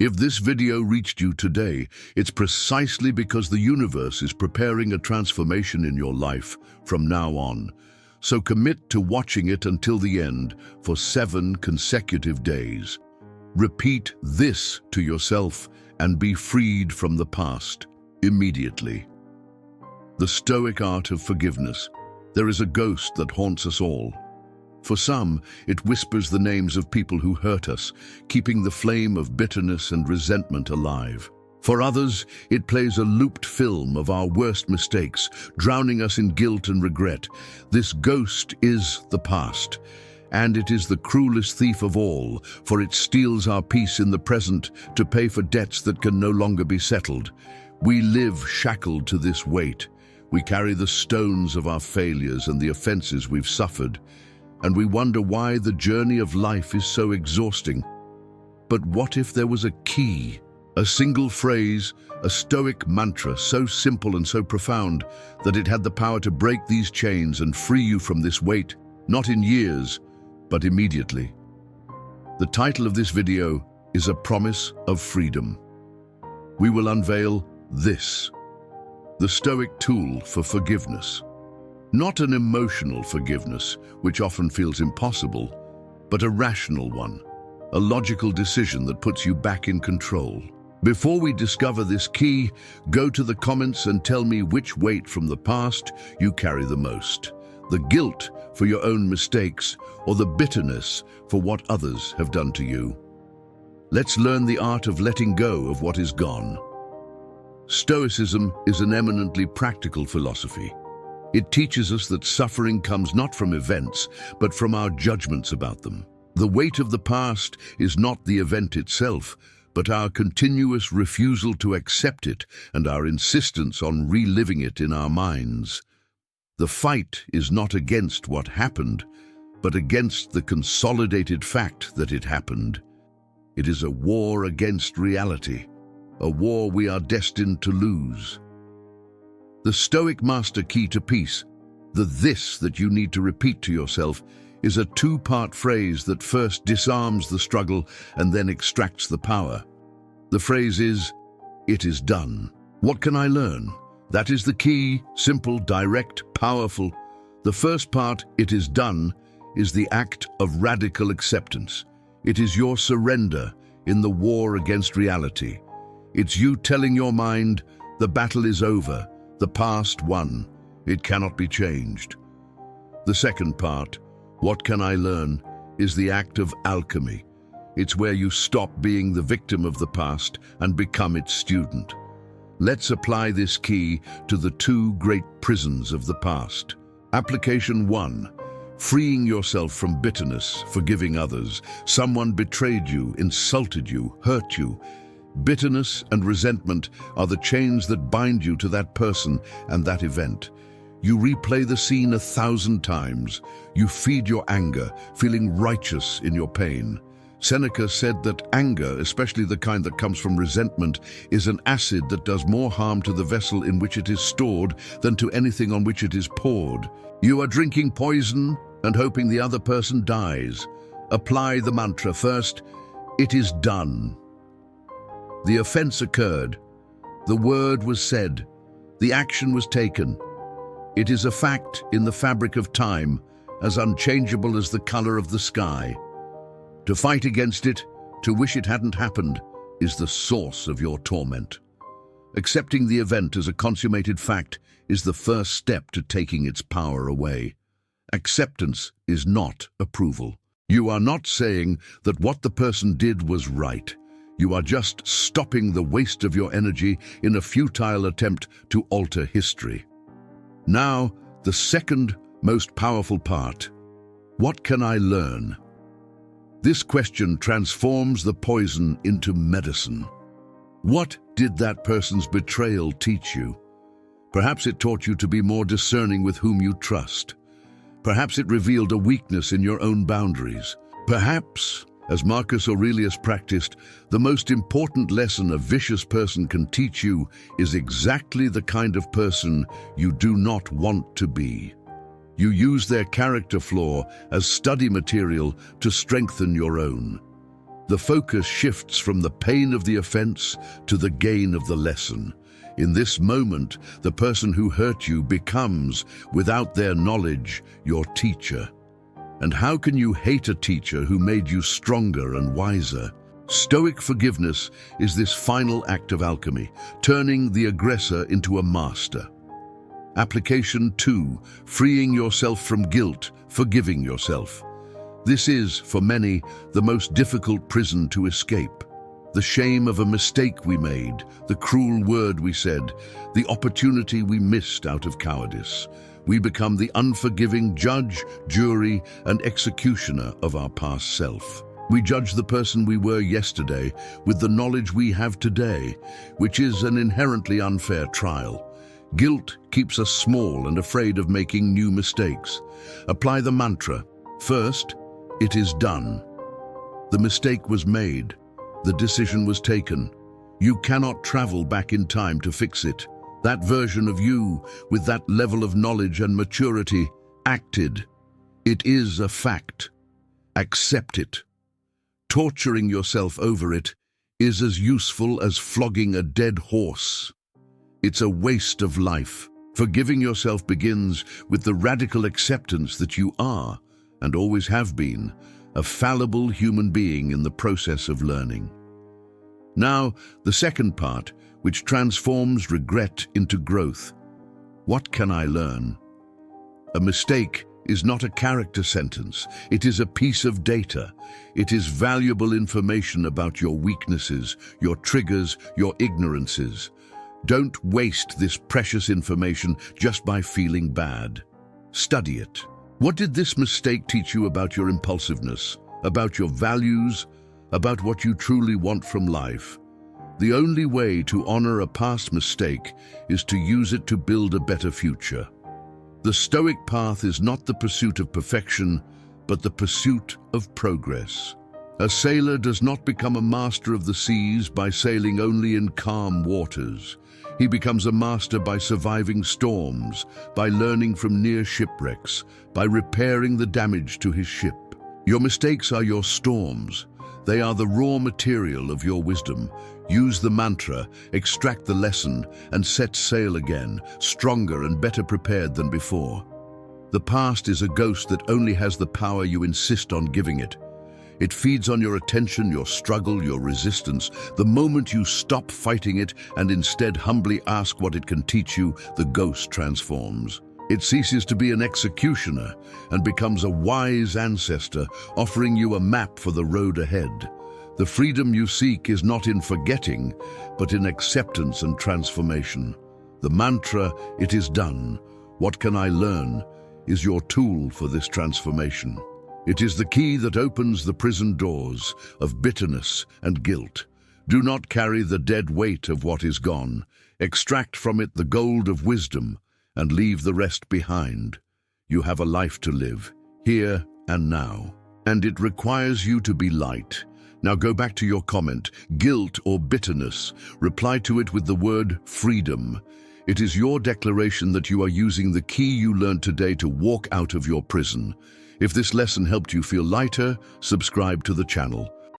If this video reached you today, it's precisely because the universe is preparing a transformation in your life from now on. So commit to watching it until the end for 7 consecutive days. Repeat this to yourself and be freed from the past immediately. The Stoic art of forgiveness. There is a ghost that haunts us all. For some, it whispers the names of people who hurt us, keeping the flame of bitterness and resentment alive. For others, it plays a looped film of our worst mistakes, drowning us in guilt and regret. This ghost is the past, and it is the cruelest thief of all, for it steals our peace in the present to pay for debts that can no longer be settled. We live shackled to this weight. We carry the stones of our failures and the offenses we've suffered, and we wonder why the journey of life is so exhausting. But what if there was a key, a single phrase, a Stoic mantra so simple and so profound that it had the power to break these chains and free you from this weight, not in years, but immediately? The title of this video is A Promise of Freedom. We will unveil this, the Stoic tool for forgiveness. Not an emotional forgiveness, which often feels impossible, but a rational one, a logical decision that puts you back in control. Before we discover this key, go to the comments and tell me which weight from the past you carry the most. The guilt for your own mistakes or the bitterness for what others have done to you. Let's learn the art of letting go of what is gone. Stoicism is an eminently practical philosophy. It teaches us that suffering comes not from events, but from our judgments about them. The weight of the past is not the event itself, but our continuous refusal to accept it and our insistence on reliving it in our minds. The fight is not against what happened, but against the consolidated fact that it happened. It is a war against reality, a war we are destined to lose. The Stoic master key to peace, the this that you need to repeat to yourself, is a 2-part phrase that first disarms the struggle and then extracts the power. The phrase is, "It is done." What can I learn? That is the key, simple, direct, powerful. The first part, "it is done," is the act of radical acceptance. It is your surrender in the war against reality. It's you telling your mind, the battle is over. The past won. It cannot be changed. The second part, "What can I learn?" is the act of alchemy. It's where you stop being the victim of the past and become its student. Let's apply this key to the 2 great prisons of the past. Application 1. Freeing yourself from bitterness, forgiving others. Someone betrayed you, insulted you, hurt you. Bitterness and resentment are the chains that bind you to that person and that event. You replay the scene 1,000 times. You feed your anger, feeling righteous in your pain. Seneca said that anger, especially the kind that comes from resentment, is an acid that does more harm to the vessel in which it is stored than to anything on which it is poured. You are drinking poison and hoping the other person dies. Apply the mantra first. It is done. The offense occurred. The word was said. The action was taken. It is a fact in the fabric of time, as unchangeable as the color of the sky. To fight against it, to wish it hadn't happened, is the source of your torment. Accepting the event as a consummated fact is the first step to taking its power away. Acceptance is not approval. You are not saying that what the person did was right. You are just stopping the waste of your energy in a futile attempt to alter history. Now, the second most powerful part. What can I learn? This question transforms the poison into medicine. What did that person's betrayal teach you? Perhaps it taught you to be more discerning with whom you trust. Perhaps it revealed a weakness in your own boundaries. Perhaps, as Marcus Aurelius practiced, the most important lesson a vicious person can teach you is exactly the kind of person you do not want to be. You use their character flaw as study material to strengthen your own. The focus shifts from the pain of the offense to the gain of the lesson. In this moment, the person who hurt you becomes, without their knowledge, your teacher. And how can you hate a teacher who made you stronger and wiser? Stoic forgiveness is this final act of alchemy, turning the aggressor into a master. Application 2, freeing yourself from guilt, forgiving yourself. This is, for many, the most difficult prison to escape. The shame of a mistake we made, the cruel word we said, the opportunity we missed out of cowardice. We become the unforgiving judge, jury, and executioner of our past self. We judge the person we were yesterday with the knowledge we have today, which is an inherently unfair trial. Guilt keeps us small and afraid of making new mistakes. Apply the mantra. First, it is done. The mistake was made. The decision was taken. You cannot travel back in time to fix it. That version of you, with that level of knowledge and maturity, acted. It is a fact. Accept it. Torturing yourself over it is as useful as flogging a dead horse. It's a waste of life. Forgiving yourself begins with the radical acceptance that you are, and always have been, a fallible human being in the process of learning. Now, the second part, which transforms regret into growth. What can I learn? A mistake is not a character sentence. It is a piece of data. It is valuable information about your weaknesses, your triggers, your ignorances. Don't waste this precious information just by feeling bad. Study it. What did this mistake teach you about your impulsiveness, about your values, about what you truly want from life? The only way to honor a past mistake is to use it to build a better future. The Stoic path is not the pursuit of perfection, but the pursuit of progress. A sailor does not become a master of the seas by sailing only in calm waters. He becomes a master by surviving storms, by learning from near shipwrecks, by repairing the damage to his ship. Your mistakes are your storms. They are the raw material of your wisdom. Use the mantra, extract the lesson, and set sail again, stronger and better prepared than before. The past is a ghost that only has the power you insist on giving it. It feeds on your attention, your struggle, your resistance. The moment you stop fighting it and instead humbly ask what it can teach you, the ghost transforms. It ceases to be an executioner and becomes a wise ancestor, offering you a map for the road ahead. The freedom you seek is not in forgetting, but in acceptance and transformation. The mantra, "It is done. What can I learn?" is your tool for this transformation. It is the key that opens the prison doors of bitterness and guilt. Do not carry the dead weight of what is gone. Extract from it the gold of wisdom and leave the rest behind. You have a life to live, here and now, and it requires you to be light. Now go back to your comment, guilt or bitterness. Reply to it with the word freedom. It is your declaration that you are using the key you learned today to walk out of your prison. If this lesson helped you feel lighter, subscribe to the channel.